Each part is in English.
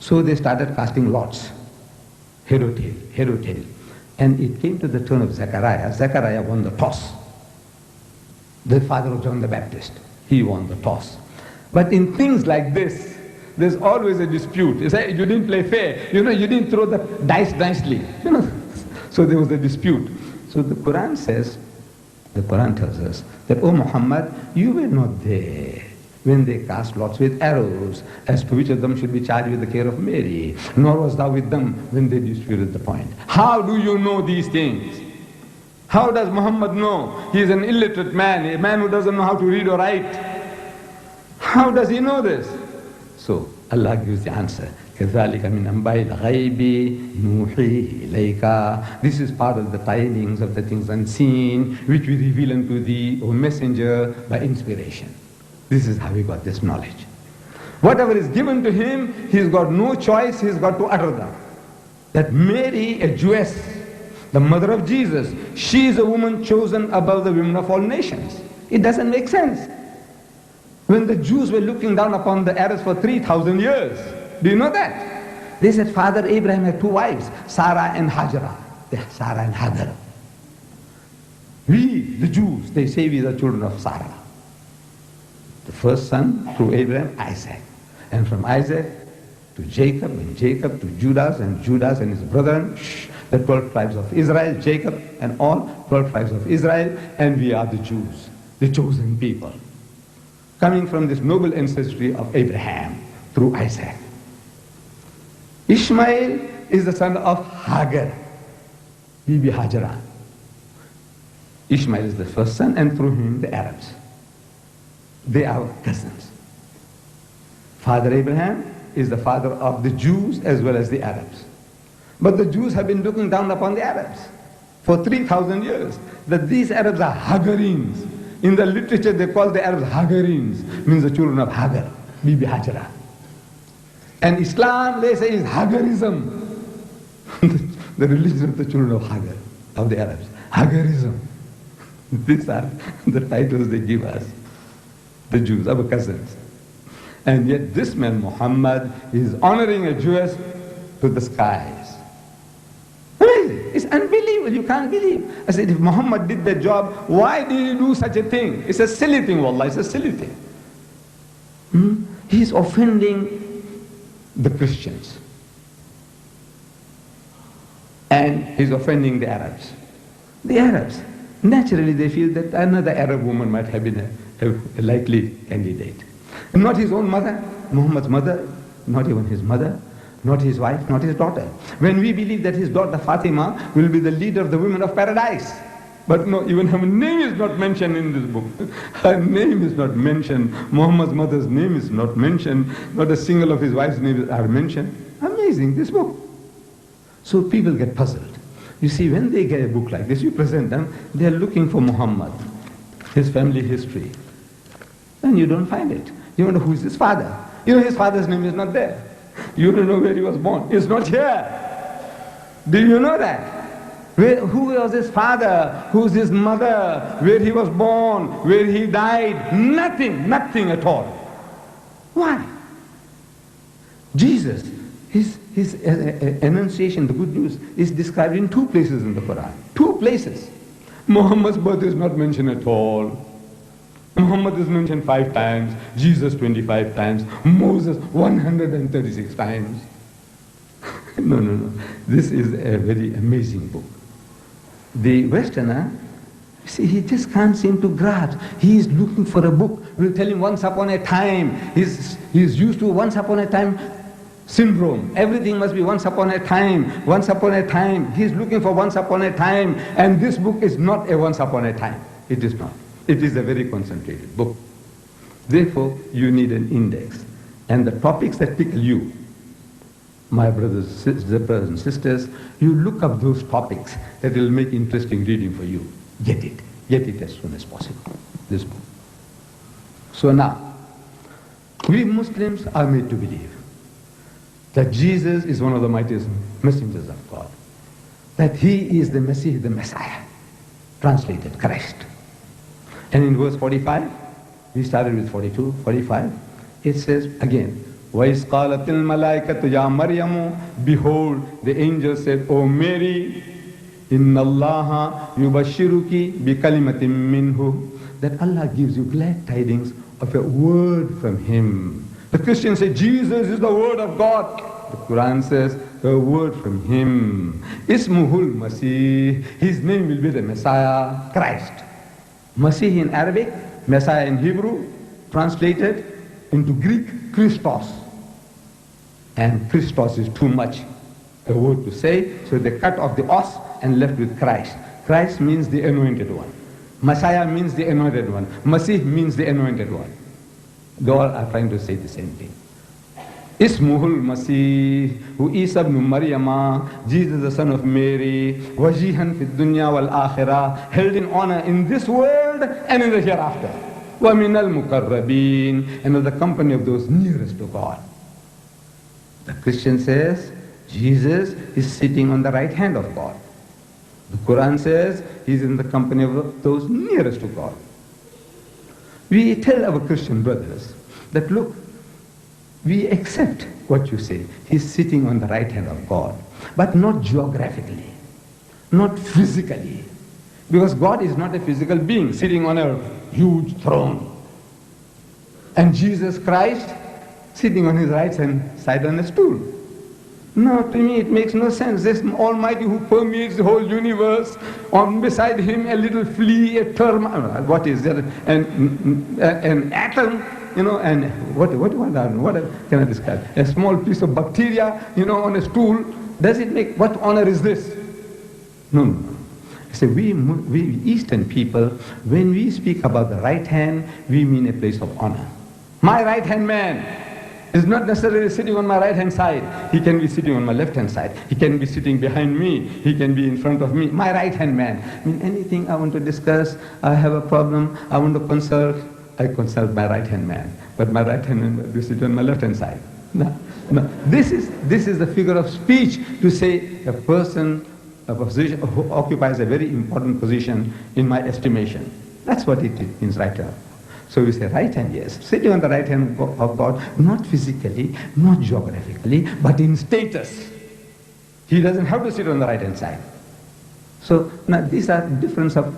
So they started casting lots, head or tail, head or tail. And it came to the turn of Zechariah. Zechariah won the toss. The father of John the Baptist. He won the toss. But in things like this, there's always a dispute. You say, you didn't play fair. You didn't throw the dice nicely. So there was a dispute. So the Quran tells us that, oh Muhammad, you were not there when they cast lots with arrows as to which of them should be charged with the care of Mary, nor was thou with them when they disputed the point. How do you know these things? How does Muhammad know? He is an illiterate man, a man who doesn't know how to read or write. How does he know this? So Allah gives the answer. كَذَلِكَ مِنْ أَنْبَاءِ الْغَيْبِ نُوحِيهِ إِلَيْكَ. This is part of the tidings of the things unseen, which we reveal unto thee, O messenger, by inspiration. This is how he got this knowledge. Whatever is given to him, he's got no choice, he's got to utter them. That Mary, a Jewess, the mother of Jesus, she is a woman chosen above the women of all nations. It doesn't make sense. When the Jews were looking down upon the Arabs for 3,000 years, do you know that? They said Father Abraham had two wives, Sarah and Hajara. Sarah and Hagar. We, the Jews, they say we are the children of Sarah. The first son through Abraham, Isaac. And from Isaac to Jacob, and Jacob to Judas, and Judas and his brethren, the 12 tribes of Israel, Jacob and all 12 tribes of Israel, and we are the Jews, the chosen people. Coming from this noble ancestry of Abraham through Isaac. Ishmael is the son of Hagar, Bibi Hajara. Ishmael is the first son, and through him the Arabs. They are cousins. Father Abraham is the father of the Jews as well as the Arabs. But the Jews have been looking down upon the Arabs for 3,000 years, that these Arabs are Hagarines. In the literature they call the Arabs Hagarines, means the children of Hagar, Bibi Hajara. And Islam, they say, is Hagarism. The religion of the children of Hagar, of the Arabs. Hagarism. These are the titles they give us, the Jews, our cousins. And yet this man, Muhammad, is honoring a Jewess to the skies. Amazing. It's unbelievable. You can't believe. I said, if Muhammad did that job, why did he do such a thing? It's a silly thing, wallah. It's a silly thing. He's offending the Christians. And he's offending the Arabs. The Arabs, naturally they feel that another Arab woman might have been a likely candidate. Not his own mother, Muhammad's mother, not even his mother, not his wife, not his daughter. When we believe that his daughter Fatima will be the leader of the women of paradise. But no, even her name is not mentioned in this book. Her name is not mentioned. Muhammad's mother's name is not mentioned. Not a single of his wife's names are mentioned. Amazing, this book. So people get puzzled. You see, when they get a book like this, you present them, they are looking for Muhammad, his family history. And you don't find it. You wonder who is his father. You know his father's name is not there. You don't know where he was born. It's not here. Do you know that? Who was his father? Who's his mother? Where he was born? Where he died? Nothing, nothing at all. Why? Jesus, his enunciation, the good news, is described in 2 places in the Quran. 2 places. Muhammad's birth is not mentioned at all. Muhammad is mentioned 5 times, Jesus 25 times, Moses 136 times. No. This is a very amazing book. The Westerner, see, he just can't seem to grasp. He is looking for a book. We'll tell him once upon a time. He's used to once upon a time syndrome. Everything must be once upon a time, once upon a time. He's looking for once upon a time. And this book is not a once upon a time. It is not. It is a very concentrated book. Therefore, you need an index. And the topics that tickle you, my brothers and sisters, you look up those topics that will make interesting reading for you. Get it as soon as possible, this book. So now, we Muslims are made to believe that Jesus is one of the mightiest messengers of God, that he is the Messiah, the Messiah, translated Christ. And in verse 45, we started with 42, 45, it says again, وَإِذْ قَالَتِ الْمَلَائِكَةُ يَا مَرْيَمُ, behold, the angel said, O Mary, إِنَّ اللَّهَ يُبَشِّرُكِ بِكَلِمَةٍ مِّنْهُ, that Allah gives you glad tidings of a word from Him. The Christians say Jesus is the word of God. The Quran says a word from Him. Ismuhul Masih, His name will be the Messiah, Christ. Masih in Arabic, Messiah in Hebrew, translated into Greek, Christos. And Christos is too much a word to say, so they cut off the os and left with Christ. Christ means the anointed one. Messiah means the anointed one. Masih means the anointed one. They all are trying to say the same thing. Ismuhul Masih, who Isa ibn Maryama, Jesus the son of Mary, wajihan fid dunya wal akhirah, held in honor in this world and in the hereafter. Wa minal muqarrabin, and of the company of those nearest to God. The Christian says Jesus is sitting on the right hand of God. The Quran says He is in the company of those nearest to God. We tell our Christian brothers that, look, we accept what you say. He's sitting on the right hand of God, but not geographically, not physically, because God is not a physical being sitting on a huge throne. And Jesus Christ sitting on His right hand side on a stool. No, to me it makes no sense. This Almighty who permeates the whole universe, on beside Him a little flea, a termite, what is that? An atom, and what can I describe? A small piece of bacteria, on a stool. Does it make, what honor is this? No. So we Eastern people, when we speak about the right hand, we mean a place of honor. My right hand man is not necessarily sitting on my right hand side. He can be sitting on my left hand side. He can be sitting behind me. He can be in front of me. My right hand man. I mean, anything I want to discuss, I have a problem, I want to consult, I consult my right hand man. But my right hand man will be sitting on my left hand side. No. This is the figure of speech to say a person, a position who occupies a very important position in my estimation. That's what it means right now. So we say right hand, yes, sitting on the right hand of God, not physically, not geographically, but in status. He doesn't have to sit on the right hand side. So now these are difference of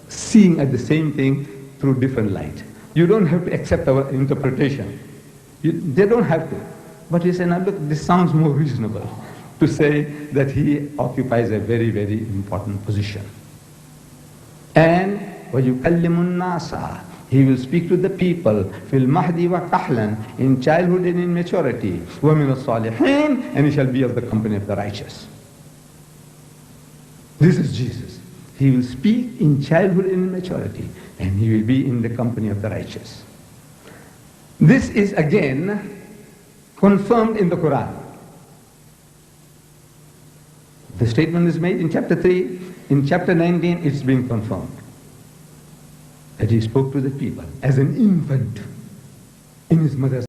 seeing at the same thing through different light. You don't have to accept our interpretation. They don't have to. But you say, now look, this sounds more reasonable to say that He occupies a very, very important position. And وَيُكَلِّمُ النَّاسَ, He will speak to the people, fil mahdi wa kahlan, in childhood and in maturity, wa min as-salihin, and He shall be of the company of the righteous. This is Jesus. He will speak in childhood and in maturity, and He will be in the company of the righteous. This is again confirmed in the Quran. The statement is made in chapter 3, in chapter 19 it's being confirmed. That He spoke to the people as an infant in His mother's